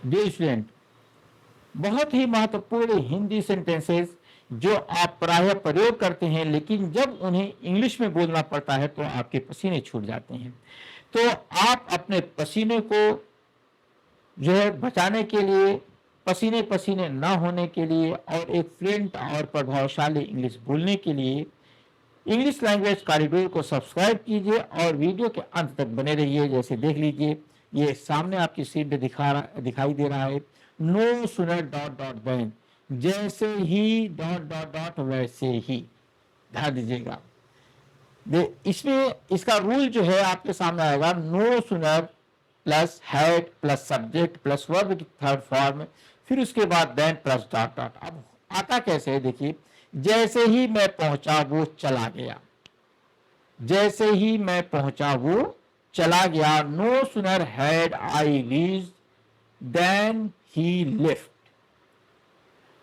Dear student, बहुत ही महत्वपूर्ण Hindi sentences जो आप प्रायः प्रयोग करते हैं, लेकिन जब उन्हें इंग्लिश में बोलना पड़ता है तो आपके पसीने छूट जाते हैं। तो आप अपने पसीने को जो है बचाने के लिए, पसीने-पसीने ना होने के लिए और एक फ्लुएंट और प्रभावशाली इंग्लिश बोलने के लिए इंग्लिश लैंग्वेज कॉरिडोर को सब्सक्राइब कीजिए और वीडियो के अंत तक बने रहिए। जैसे देख लीजिए, ये सामने आपकी स्क्रीन पे दिखाई दे रहा है, no sooner dot dot then, जैसे ही डॉट डॉट डॉट वैसे ही। ध्यान दीजिएगा, इसमें इसका रूल जो है आपके सामने आएगा, no sooner plus had plus subject plus verb की थर्ड फॉर्म, फिर उसके बाद देन प्लस डॉट डॉट। अब आता कैसे है देखिए, जैसे ही मैं पहुंचा वो चला गया, जैसे ही मैं पहुंचा वो चला गया। No sooner had I reached then he left.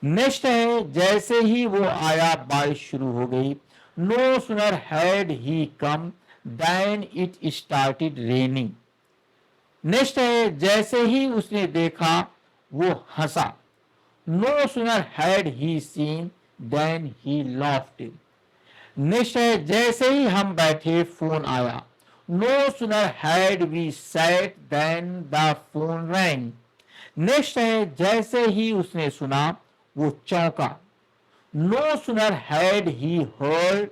Next है, जैसे ही वो आया बारिश शुरू हो गई। No sooner had he come then it started raining. Next है, जैसे ही उसने देखा वो हंसा। No sooner had he seen then he laughed. Next है, जैसे ही हम बैठे फोन आया। No sooner had we sat then the phone rang. Next है, जैसे ही उसने सुना वो चौंका। No sooner had he heard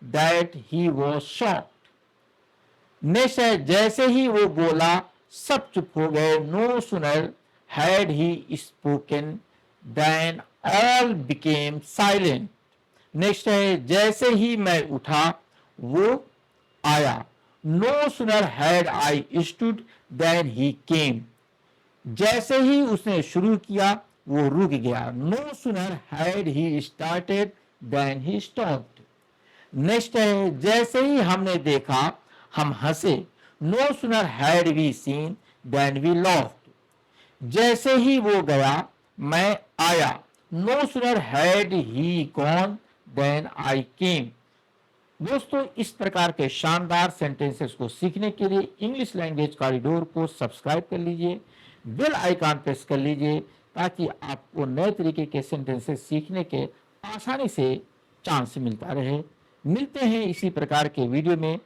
that he was shocked. Next है, जैसे ही वो बोला सब चुप हो गए। No sooner had he spoken then all became silent. Next है, जैसे ही मैं उठा वो आया। No sooner had I stood then he came. जैसे ही उसने शुरू किया वो रुक गया। No sooner had he started then he stopped. Next है, जैसे ही हमने देखा हम हंसे। No sooner had we seen then we laughed. जैसे ही वो गया मैं आया। No sooner had he gone then I came. दोस्तों, इस प्रकार के शानदार सेंटेंसेस को सीखने के लिए इंग्लिश लैंग्वेज कॉरिडोर को सब्सक्राइब कर लीजिए, बेल आइकॉन प्रेस कर लीजिए, ताकि आपको नए तरीके के सेंटेंसेस सीखने के आसानी से चांस मिलता रहे। मिलते हैं इसी प्रकार के वीडियो में।